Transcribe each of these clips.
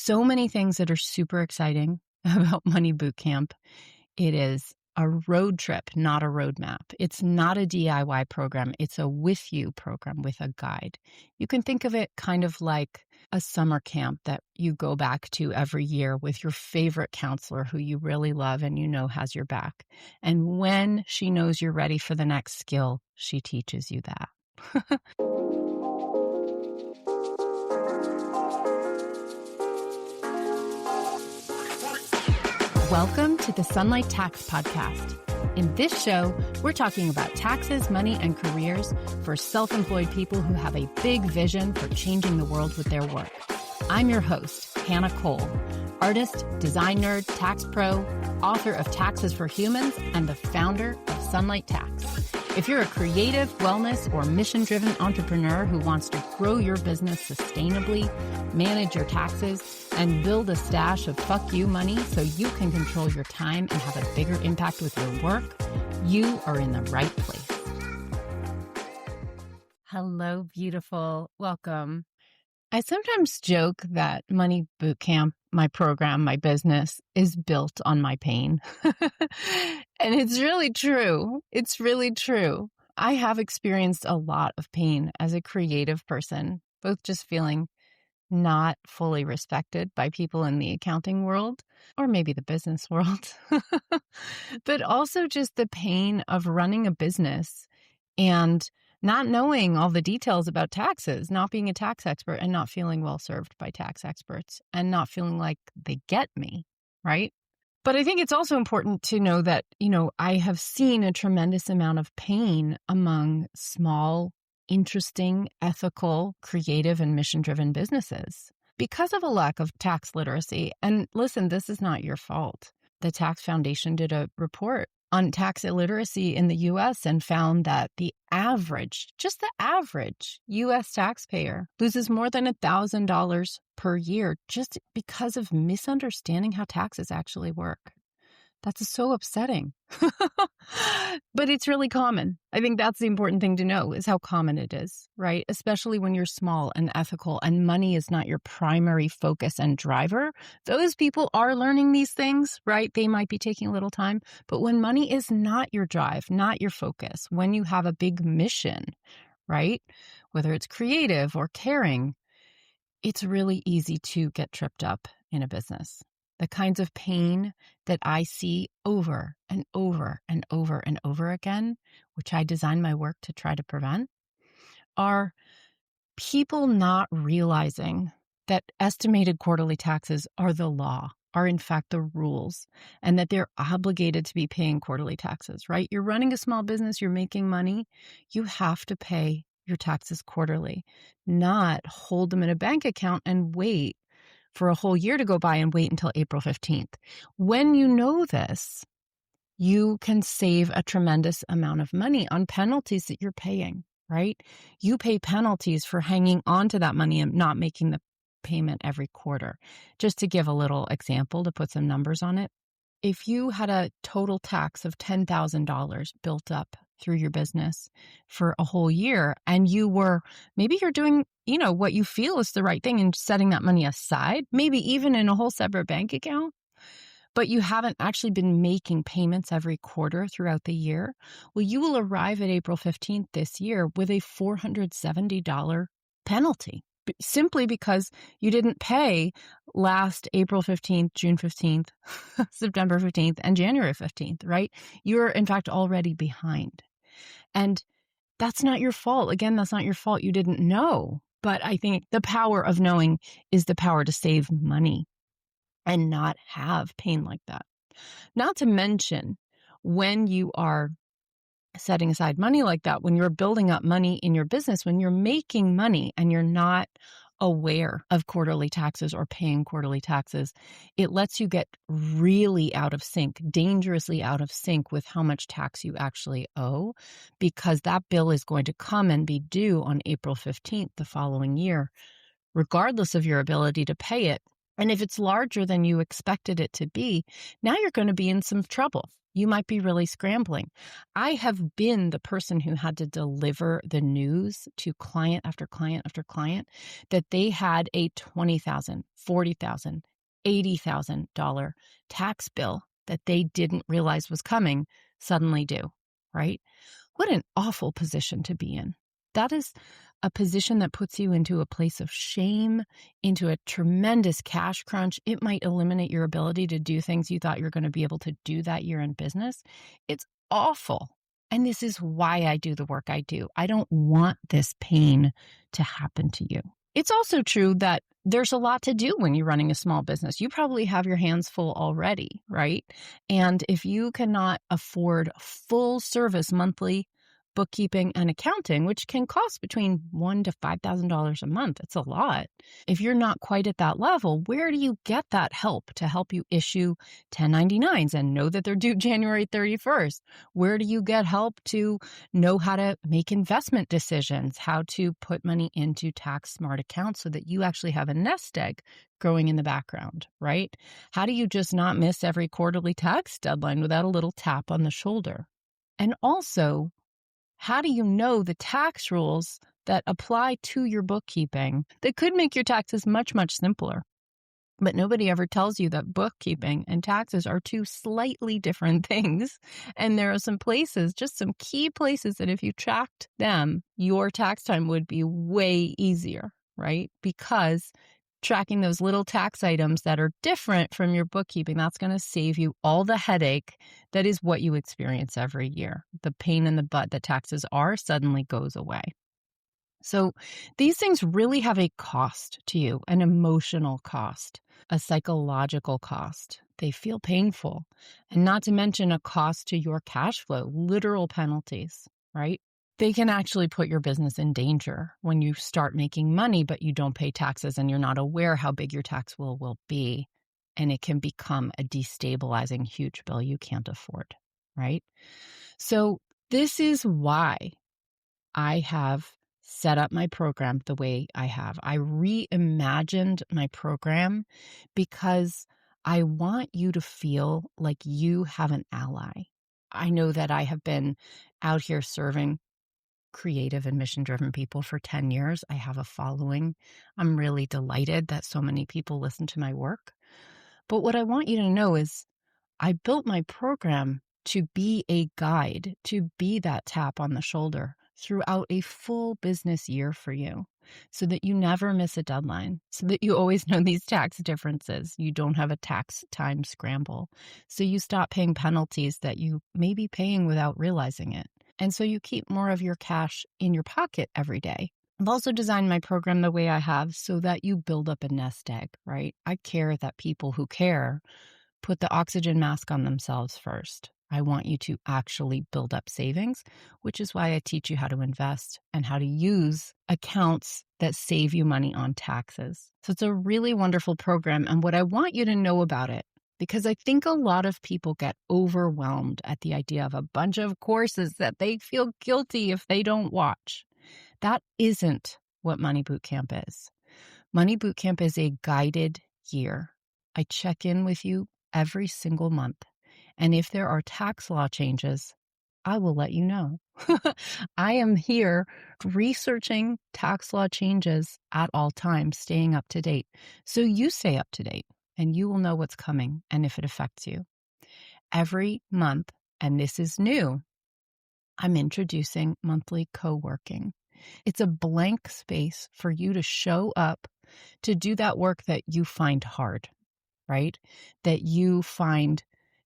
so many things that are super exciting about Money Bootcamp. It is a road trip, not a roadmap. It's not a DIY program. It's a with you program with a guide. You can think of it kind of like a summer camp that you go back to every year with your favorite counselor who you really love and you know has your back. And when she knows you're ready for the next skill, she teaches you that. Welcome to the Sunlight Tax Podcast. In this show, we're talking about taxes, money, and careers for self-employed people who have a big vision for changing the world with their work. I'm your host, Hannah Cole, artist, design nerd, tax pro, author of Taxes for Humans, and the founder of Sunlight Tax. If you're a creative, wellness, or mission-driven entrepreneur who wants to grow your business sustainably, manage your taxes, and build a stash of fuck you money so you can control your time and have a bigger impact with your work, you are in the right place. Hello, beautiful. Welcome. I sometimes joke that Money Bootcamp, my program, my business, is built on my pain. And it's really true. It's really true. I have experienced a lot of pain as a creative person, both just feeling not fully respected by people in the accounting world, or maybe the business world, but also just the pain of running a business and not knowing all the details about taxes, not being a tax expert and not feeling well served by tax experts and not feeling like they get me, right? But I think it's also important to know that, I have seen a tremendous amount of pain among small, interesting, ethical, creative, and mission-driven businesses because of a lack of tax literacy. And listen, this is not your fault. The Tax Foundation did a report on tax illiteracy in the U.S. and found that just the average U.S. taxpayer loses more than $1,000 per year just because of misunderstanding how taxes actually work. That's so upsetting. But it's really common. I think that's the important thing to know is how common it is, right? Especially when you're small and ethical and money is not your primary focus and driver. Those people are learning these things, right? They might be taking a little time. But when money is not your drive, not your focus, when you have a big mission, right? Whether it's creative or caring, it's really easy to get tripped up in a business. The kinds of pain that I see over and over and over and over again, which I design my work to try to prevent, are people not realizing that estimated quarterly taxes are the law, are in fact the rules, and that they're obligated to be paying quarterly taxes, right? You're running a small business, you're making money, you have to pay your taxes quarterly, not hold them in a bank account and wait for a whole year to go by and wait until April 15th. When you know this, you can save a tremendous amount of money on penalties that you're paying, right? You pay penalties for hanging on to that money and not making the payment every quarter. Just to give a little example to put some numbers on it, if you had a total tax of $10,000 built up through your business for a whole year, and maybe you're doing, what you feel is the right thing and setting that money aside, maybe even in a whole separate bank account, but you haven't actually been making payments every quarter throughout the year, well, you will arrive at April 15th this year with a $470 penalty. Simply because you didn't pay last April 15th, June 15th, September 15th, and January 15th, right? You're in fact already behind. And that's not your fault. Again, that's not your fault. You didn't know. But I think the power of knowing is the power to save money and not have pain like that. Not to mention when you are setting aside money like that, when you're building up money in your business, when you're making money and you're not aware of quarterly taxes or paying quarterly taxes, it lets you get really out of sync, dangerously out of sync with how much tax you actually owe, because that bill is going to come and be due on April 15th the following year, regardless of your ability to pay it And if it's larger than you expected it to be, now you're going to be in some trouble. You might be really scrambling. I have been the person who had to deliver the news to client after client after client that they had a $20,000, $40,000, $80,000 tax bill that they didn't realize was coming suddenly due, right? What an awful position to be in. That is a position that puts you into a place of shame, into a tremendous cash crunch. It might eliminate your ability to do things you thought you were going to be able to do that year in business. It's awful. And this is why I do the work I do. I don't want this pain to happen to you. It's also true that there's a lot to do when you're running a small business. You probably have your hands full already, right? And if you cannot afford full service monthly bookkeeping and accounting, which can cost between $1,000 to $5,000 a month, it's a lot. If you're not quite at that level, where do you get that help to help you issue 1099s and know that they're due January 31st? Where do you get help to know how to make investment decisions, how to put money into tax smart accounts so that you actually have a nest egg growing in the background, right? How do you just not miss every quarterly tax deadline without a little tap on the shoulder? And also, how do you know the tax rules that apply to your bookkeeping that could make your taxes much, much simpler? But nobody ever tells you that bookkeeping and taxes are two slightly different things. And there are some places, just some key places, that if you tracked them, your tax time would be way easier, right? Because tracking those little tax items that are different from your bookkeeping, that's going to save you all the headache that is what you experience every year. The pain in the butt that taxes are suddenly goes away. So these things really have a cost to you, an emotional cost, a psychological cost. They feel painful, and not to mention a cost to your cash flow, literal penalties, right? They can actually put your business in danger when you start making money, but you don't pay taxes and you're not aware how big your tax bill will be. And it can become a destabilizing, huge bill you can't afford, right? So this is why I have set up my program the way I have. I reimagined my program because I want you to feel like you have an ally. I know that I have been out here serving creative and mission-driven people for 10 years. I have a following. I'm really delighted that so many people listen to my work. But what I want you to know is I built my program to be a guide, to be that tap on the shoulder throughout a full business year for you, so that you never miss a deadline, so that you always know these tax differences. You don't have a tax time scramble. So you stop paying penalties that you may be paying without realizing it. And so you keep more of your cash in your pocket every day. I've also designed my program the way I have so that you build up a nest egg, right? I care that people who care put the oxygen mask on themselves first. I want you to actually build up savings, which is why I teach you how to invest and how to use accounts that save you money on taxes. So it's a really wonderful program. And what I want you to know about it, because I think a lot of people get overwhelmed at the idea of a bunch of courses that they feel guilty if they don't watch. That isn't what Money Bootcamp is. Money Bootcamp is a guided year. I check in with you every single month. And if there are tax law changes, I will let you know. I am here researching tax law changes at all times, staying up to date. So you stay up to date and you will know what's coming and if it affects you. Every month, and this is new, I'm introducing monthly co-working. It's a blank space for you to show up to do that work that you find hard, right? That you find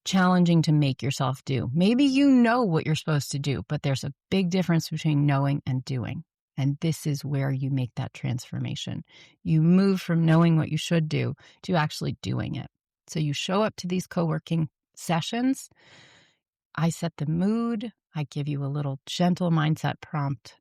challenging to make yourself do. Maybe you know what you're supposed to do, but there's a big difference between knowing and doing. And this is where you make that transformation. You move from knowing what you should do to actually doing it. So you show up to these co-working sessions. I set the mood. I give you a little gentle mindset prompt.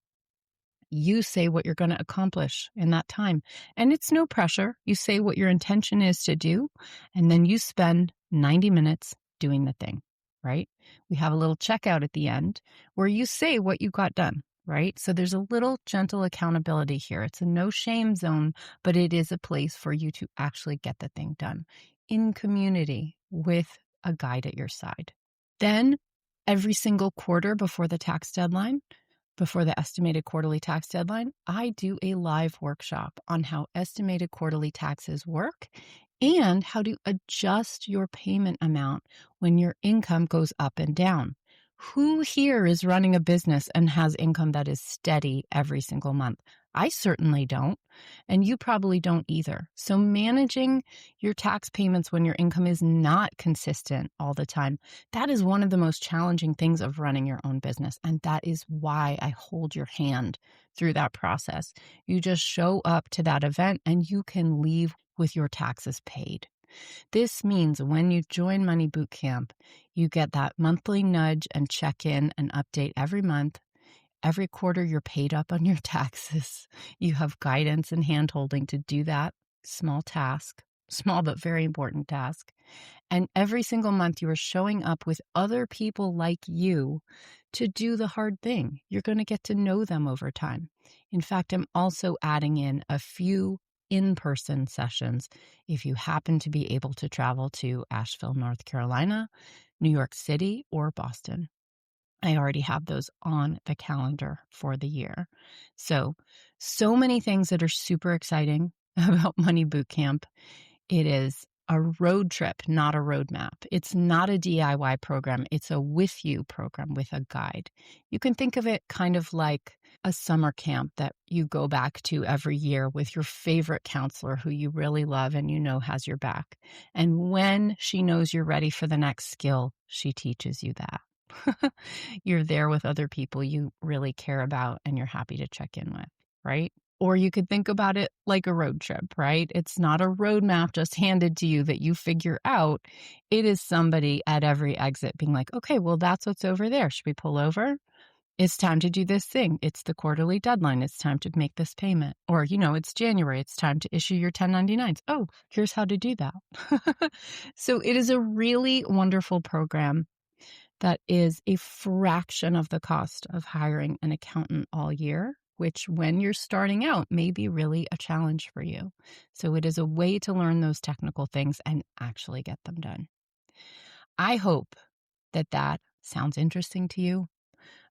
You say what you're going to accomplish in that time. And it's no pressure. You say what your intention is to do, and then you spend 90 minutes doing the thing, right? We have a little checkout at the end where you say what you got done. right? So there's a little gentle accountability here. It's a no shame zone, but it is a place for you to actually get the thing done in community with a guide at your side. Then every single quarter before the tax deadline, before the estimated quarterly tax deadline, I do a live workshop on how estimated quarterly taxes work and how to adjust your payment amount when your income goes up and down. Who here is running a business and has income that is steady every single month? I certainly don't, and you probably don't either. So managing your tax payments when your income is not consistent all the time, that is one of the most challenging things of running your own business. And that is why I hold your hand through that process. You just show up to that event and you can leave with your taxes paid. This means when you join Money Bootcamp, you get that monthly nudge and check-in and update every month. Every quarter, you're paid up on your taxes. You have guidance and handholding to do that small task, small but very important task. And every single month, you are showing up with other people like you to do the hard thing. You're going to get to know them over time. In fact, I'm also adding in a few in-person sessions if you happen to be able to travel to Asheville, North Carolina, New York City, or Boston. I already have those on the calendar for the year. So many things that are super exciting about Money Bootcamp. It is a road trip, not a roadmap. It's not a DIY program. It's a with you program with a guide. You can think of it kind of like a summer camp that you go back to every year with your favorite counselor who you really love and you know has your back. And when she knows you're ready for the next skill, she teaches you that. You're there with other people you really care about and you're happy to check in with, right? Or you could think about it like a road trip, right? It's not a roadmap just handed to you that you figure out. It is somebody at every exit being like, okay, well, that's what's over there. Should we pull over? It's time to do this thing. It's the quarterly deadline. It's time to make this payment. Or, it's January. It's time to issue your 1099s. Oh, here's how to do that. So it is a really wonderful program that is a fraction of the cost of hiring an accountant all year, which when you're starting out may be really a challenge for you. So it is a way to learn those technical things and actually get them done. I hope that sounds interesting to you.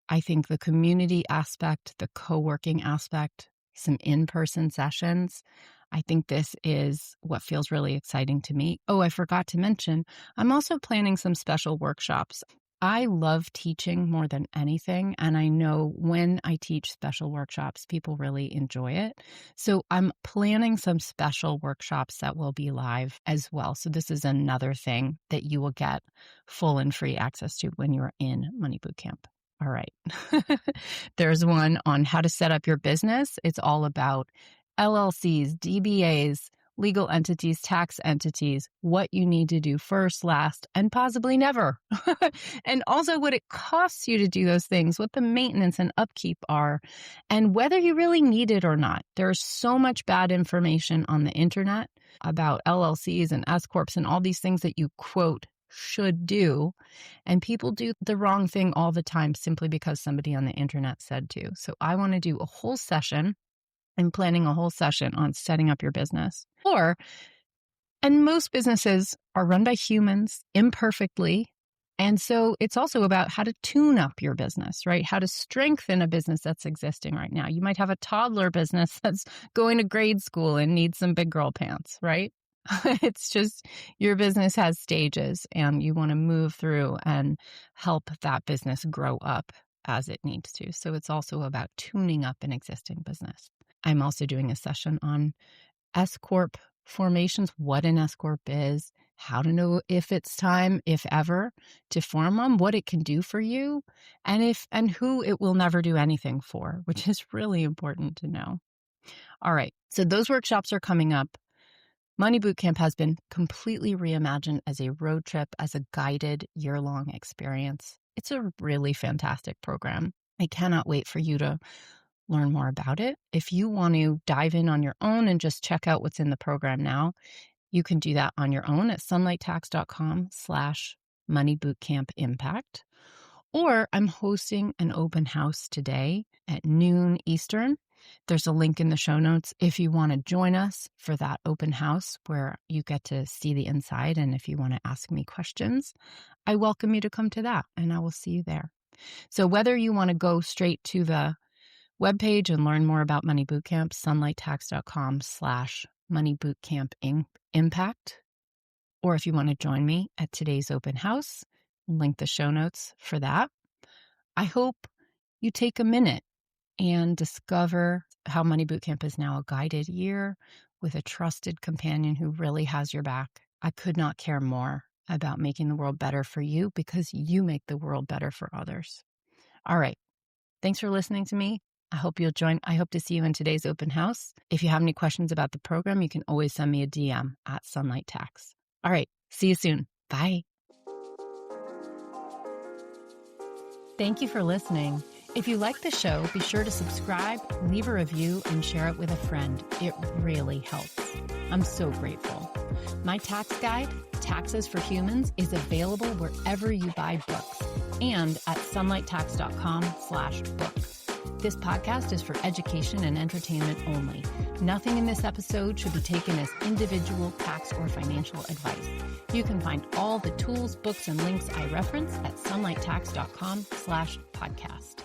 I think the community aspect, the co-working aspect, some in-person sessions, I think this is what feels really exciting to me. Oh, I forgot to mention, I'm also planning some special workshops. I love teaching more than anything, and I know when I teach special workshops, people really enjoy it. So I'm planning some special workshops that will be live as well. So this is another thing that you will get full and free access to when you're in Money Bootcamp. All right. There's one on how to set up your business. It's all about LLCs, DBAs, legal entities, tax entities, what you need to do first, last, and possibly never. And also what it costs you to do those things, what the maintenance and upkeep are, and whether you really need it or not. There's so much bad information on the internet about LLCs and S Corps and all these things that you quote should do. And people do the wrong thing all the time simply because somebody on the internet said to. So I want to do a whole session. I'm planning a whole session on setting up your business. And most businesses are run by humans imperfectly. And so it's also about how to tune up your business, right? How to strengthen a business that's existing right now. You might have a toddler business that's going to grade school and needs some big girl pants, right? It's just your business has stages and you want to move through and help that business grow up as it needs to. So it's also about tuning up an existing business. I'm also doing a session on S Corp formations, what an S Corp is, how to know if it's time, if ever, to form them, what it can do for you, and who it will never do anything for, which is really important to know. All right, so those workshops are coming up. Money Bootcamp has been completely reimagined as a road trip, as a guided year-long experience. It's a really fantastic program. I cannot wait for you to learn more about it. If you want to dive in on your own and just check out what's in the program now, you can do that on your own at sunlighttax.com/moneybootcampimpact. Or I'm hosting an open house today at noon Eastern. There's a link in the show notes if you want to join us for that open house where you get to see the inside. And if you want to ask me questions, I welcome you to come to that, and I will see you there. So whether you want to go straight to the webpage and learn more about Money Bootcamp, sunlighttax.com/moneybootcamp-impact, or if you want to join me at today's open house, link the show notes for that. I hope you take a minute and discover how Money Bootcamp is now a guided year with a trusted companion who really has your back. I could not care more about making the world better for you because you make the world better for others. All right. Thanks for listening to me. I hope you'll join. I hope to see you in today's open house. If you have any questions about the program, you can always send me a DM at Sunlight Tax. All right. See you soon. Bye. Thank you for listening. If you like the show, be sure to subscribe, leave a review, and share it with a friend. It really helps. I'm so grateful. My tax guide, Taxes for Humans, is available wherever you buy books and at sunlighttax.com/book. This podcast is for education and entertainment only. Nothing in this episode should be taken as individual tax or financial advice. You can find all the tools, books, and links I reference at sunlighttax.com/podcast.